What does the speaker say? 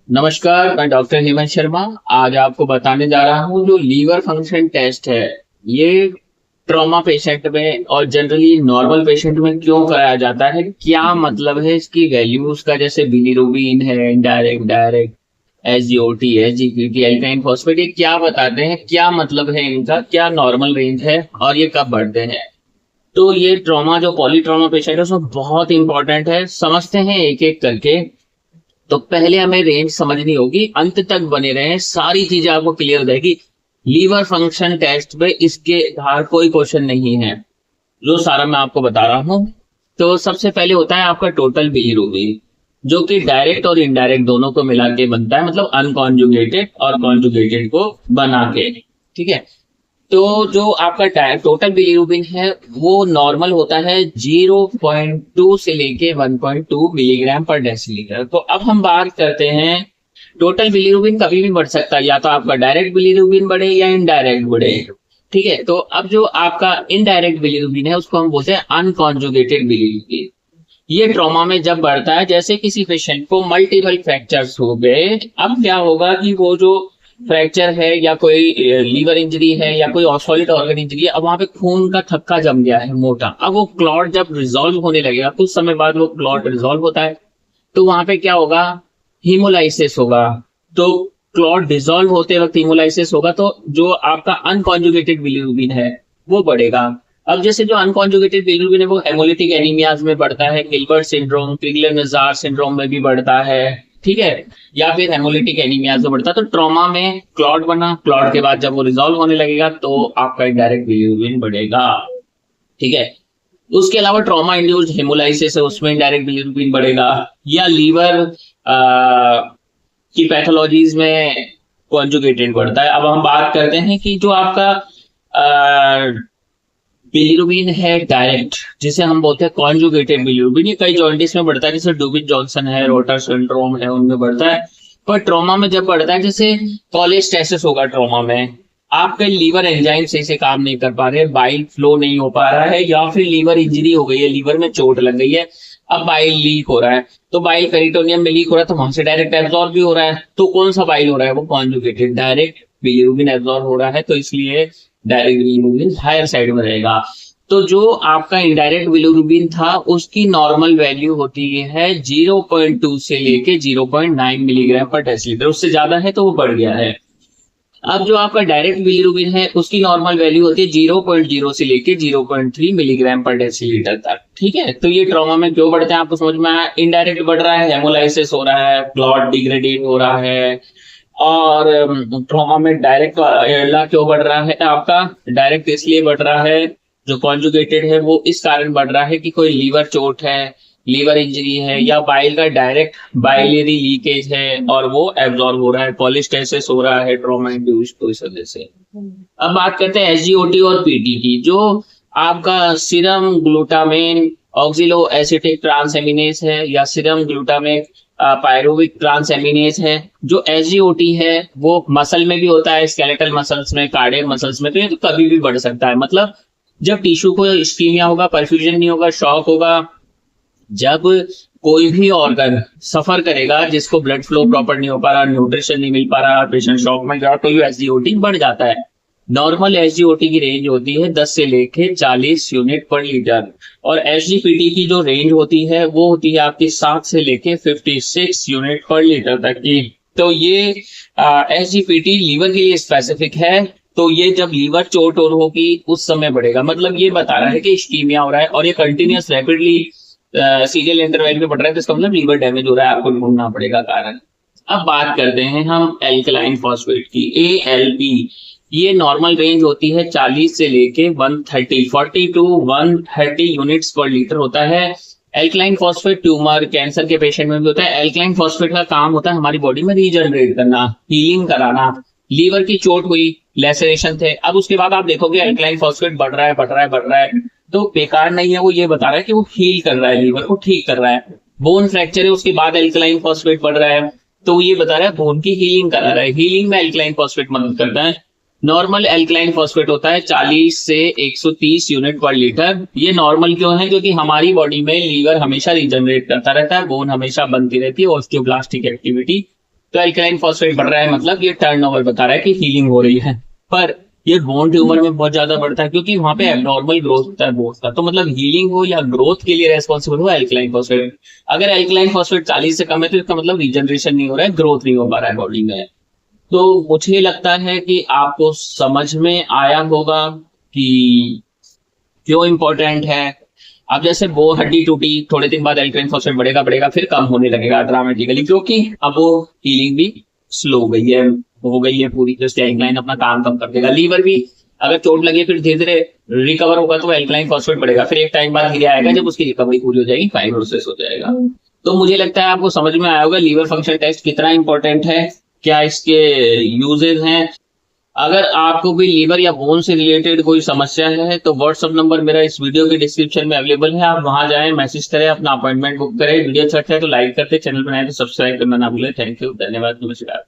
नमस्कार, मैं डॉक्टर हेमंत शर्मा। आज आपको बताने जा रहा हूँ जो लीवर फंक्शन टेस्ट है, ये ट्रॉमा पेशेंट में और जनरली नॉर्मल पेशेंट में क्यों कराया जाता है, क्या मतलब है इसकी वैल्यूज का, जैसे बिलीरुबिन है, indirect, direct, SGOT, SGPT, alkyne phosphate, ये क्या बताते हैं, क्या मतलब है इनका, क्या नॉर्मल रेंज है और ये कब बढ़ते हैं। तो ये ट्रॉमा जो पॉली ट्रॉमा पेशेंट है उसमें बहुत इंपॉर्टेंट है, समझते हैं एक एक करके। तो पहले हमें रेंज समझनी होगी, अंत तक बने रहें, सारी चीजें आपको क्लियर रहेगी। लीवर फंक्शन टेस्ट पे इसके बाहर कोई क्वेश्चन नहीं है, जो सारा मैं आपको बता रहा हूँ। तो सबसे पहले होता है आपका टोटल बिलीरुबिन, जो कि डायरेक्ट और इनडायरेक्ट दोनों को मिला के बनता है, मतलब अनकॉन्जुगेटेड और कॉन्जुगेटेड को बना के। ठीक है। तो जो आपका टोटल बिलीरुबिन है वो नॉर्मल होता है 0.2 से लेके 1.2 मिलीग्राम पर डेसिलीटर। तो अब हम बात करते हैं, टोटल बिलीरुबिन कभी भी बढ़ सकता है, या तो आपका डायरेक्ट बिलीरुबिन बढ़े या इनडायरेक्ट बढ़े। ठीक है। तो अब जो आपका इनडायरेक्ट बिलीरुबिन है उसको हम बोलते हैं अनकॉन्जुगेटेड बिलीरुबिन। ये ट्रॉमा में जब बढ़ता है, जैसे किसी पेशेंट को मल्टीपल फ्रैक्चर्स हो गए, अब क्या होगा कि वो जो फ्रैक्चर है या कोई लीवर इंजरी है या कोई सॉलिड ऑर्गन इंजरी है, अब वहां पे खून का थक्का जम गया है मोटा। अब वो क्लॉट जब रिजॉल्व होने लगेगा, कुछ समय बाद वो क्लॉट रिजॉल्व होता है, तो वहां पे क्या होगा, हीमोलाइसिस होगा। तो क्लॉट डिसॉल्व होते वक्त हीमोलाइसिस होगा, तो जो आपका अनकॉन्जुगेटेड बिलीरुबिन है वो बढ़ेगा। अब जैसे जो अनकॉन्जुगेटेड बिलीरुबिन है वो हेमोलिटिक एनीमियाज में बढ़ता है, गिलबर्ट सिंड्रोम, क्रिगलर-नज़ार सिंड्रोम में भी बढ़ता है। ठीक है। या फिर हेमोलिटिक एनीमिया से बढ़ता है। तो ट्रॉमा में क्लॉट बना, क्लॉट के बाद जब वो रिजॉल्व होने लगेगा तो आपका इनडायरेक्ट बिलीरुबिन बढ़ेगा। ठीक है। उसके अलावा ट्रॉमा इंड्यूस्ड हेमोलाइसिस है, उसमें इनडायरेक्ट बिलीरुबिन बढ़ेगा। या लीवर की पैथोलॉजीज में कॉन्जुगेटेड बढ़ता है। अब हम बात करते हैं कि जो आपका बिलीरुबिन है डायरेक्ट, जिसे हम बोलते हैं कॉन्जुगेटेड बिलीरुबिन, ये कई जॉइंटिस में बढ़ता है, जैसे डूबिन जॉनसन है, रोटर सिंड्रोम है, उनमें बढ़ता है। पर ट्रॉमा में जब बढ़ता है, जैसे कोलेस्टेसिस होगा ट्रॉमा में, आपके लीवर एंजाइम सही से काम नहीं कर पा रहे, बाइल फ्लो नहीं हो पा रहा है, या फिर लीवर इंजरी हो गई है, लीवर में चोट लग गई है, अब बाइल लीक हो रहा है। तो बाइल पेरिटोनियम में लीक हो रहा है, तो वहां से डायरेक्ट एब्जॉर्ब भी हो रहा है। तो कौन सा बाइल हो रहा है, वो कॉन्जुगेटेड डायरेक्ट बिलीरुबिन एब्जॉर्ब हो रहा है, तो इसलिए डायरेक्ट बिलीरुबिन हायर साइड में रहेगा। तो जो आपका इनडायरेक्ट बिलीरुबिन था उसकी नॉर्मल वैल्यू होती है 0.2 से लेके 0.9 मिलीग्राम पर डेसिलीटर, उससे ज्यादा है तो वो बढ़ गया है। अब जो आपका डायरेक्ट बिलीरुबिन है उसकी नॉर्मल वैल्यू होती है 0.0 से लेके 0.3 मिलीग्राम पर डेसिलीटर तक। ठीक है। तो ये ट्रॉमा में क्यों बढ़ते हैं आपको समझ में आया। इनडायरेक्ट बढ़ रहा है, हेमोलाइसिस हो रहा है, क्लॉट डिग्रेडेड हो रहा है। और ट्रॉमा में डायरेक्ट क्यों बढ़ रहा है आपका, डायरेक्ट इसलिए बढ़ रहा है, जो कॉन्जुगेटेड है वो इस कारण बढ़ रहा है कि कोई लीवर चोट है, लीवर इंजरी है, या बाइल का डायरेक्ट बाइलरी लीकेज है और वो एब्जॉर्ब हो रहा है, कोलेस्टेसिस हो रहा है ट्रॉमा इंड्यूस्ड, तो इस वजह से। अब बात करते हैं एसजीओटी और पीटी की। जो आपका सीरम ग्लूटामेन ऑक्सिलो एसिटिक ट्रांसएमिनेज है, या सीरम ग्लूटामेन पायरुविक ट्रांसएमिनेज है, जो एसजीओटी है वो मसल में भी होता है, स्केलेटल मसल्स में, कार्डियक मसल्स में, तो ये तो कभी भी बढ़ सकता है। मतलब जब टिश्यू को इस्कीमिया होगा, परफ्यूजन नहीं होगा, शॉक होगा, जब कोई भी ऑर्गन सफर करेगा, जिसको ब्लड फ्लो प्रॉपर नहीं हो पा रहा, न्यूट्रिशन नहीं मिल पा रहा, पेशेंट शॉक में जा, तो ये एसजीओटी बढ़ जाता है। नॉर्मल एसजीओटी की रेंज होती है 10 से लेके 40 यूनिट पर लीटर, और एसजीपीटी की जो रेंज होती है वो होती है आपकी 7 से लेके 56 यूनिट पर लीटर तक की। तो ये एसजीपीटी लीवर के लिए स्पेसिफिक है। तो ये जब लीवर चोट और होगी उस समय बढ़ेगा, मतलब ये बता रहा है कि इस्कीमिया हो रहा है और ये कंटिन्यूस रैपिडली सीरियल इंटरवल में बढ़ रहा है, तो इसका मतलब लीवर डैमेज हो रहा है, आपको ढूंढना पड़ेगा कारण। अब बात करते हैं हम एल्कलाइन फॉस्फेट की, ALP। ये नॉर्मल रेंज होती है 40 से लेके 130, 40 टू 130 यूनिट्स पर लीटर होता है। एल्कलाइन फॉस्फेट ट्यूमर, कैंसर के पेशेंट में भी होता है। एल्कलाइन फॉस्फेट का काम होता है हमारी बॉडी में रीजनरेट करना, हीलिंग कराना। लीवर की चोट हुई, लेसरेशन थे, अब उसके बाद आप देखोगे एल्कलाइन फॉस्फेट बढ़ रहा है, बढ़ रहा है, बढ़ रहा है, तो बेकार नहीं है, वो ये बता रहा है कि वो हील कर रहा है, लीवर को ठीक कर रहा है। बोन फ्रैक्चर है, उसके बाद एल्कलाइन फॉस्फेट बढ़ रहा है, तो ये बता रहा है बोन की हीलिंग करा रहा है, हीलिंग में एल्कलाइन फॉस्फेट मदद करता है। नॉर्मल एल्कलाइन फॉस्फेट होता है 40 से 130 यूनिट पर लीटर। ये नॉर्मल क्यों है, क्योंकि हमारी बॉडी में लीवर हमेशा रिजनरेट करता रहता है, बोन हमेशा बनती रहती है, ऑस्टियोब्लास्टिक एक्टिविटी तो एल्कलाइन फॉस्फेट बढ़ रहा है, मतलब ये टर्नओवर बता रहा है कि हीलिंग हो रही है। पर ये बोन ट्यूमर में बहुत ज्यादा बढ़ता है क्योंकि वहां पे एबनॉर्मल ग्रोथ होता है बोन का। तो मतलब हीलिंग हो या ग्रोथ के लिए रेस्पॉन्सिबल हो एल्कलाइन फॉस्फेट। अगर एल्कलाइन फॉस्फेट 40 से कम है तो इसका मतलब रीजनरेशन नहीं हो रहा है, ग्रोथ नहीं हो पा रहा है बॉडी में। तो मुझे लगता है कि आपको समझ में आया होगा कि क्यों इंपॉर्टेंट है। अब जैसे वो हड्डी टूटी, थोड़े दिन बाद एल्कलाइन फॉस्फेट बढ़ेगा फिर कम होने लगेगा ड्रामेटिकली, क्योंकि अब वो हीलिंग भी स्लो हो गई है पूरी। जैसे एल्कलाइन अपना काम कम कर देगा। लीवर भी अगर चोट लगी फिर धीरे धीरे रिकवर होगा तो एल्कलाइन फॉस्फेट बढ़ेगा, फिर एक टाइम बाद धीरे आएगा जब उसकी रिकवरी पूरी हो जाएगी, फाइब्रोसिस हो जाएगा। तो मुझे लगता है आपको समझ में आया होगा लीवर फंक्शन टेस्ट कितना इंपॉर्टेंट है, क्या इसके यूजेस हैं। अगर आपको भी लीवर या बोन से रिलेटेड कोई समस्या है तो व्हाट्सअप नंबर मेरा इस वीडियो के डिस्क्रिप्शन में अवेलेबल है, आप वहां जाएं, मैसेज करें, अपना अपॉइंटमेंट बुक करें। वीडियो अच्छा है तो लाइक करते, चैनल बनाए तो सब्सक्राइब करना ना भूलें। थैंक यू, धन्यवाद, नमस्कार।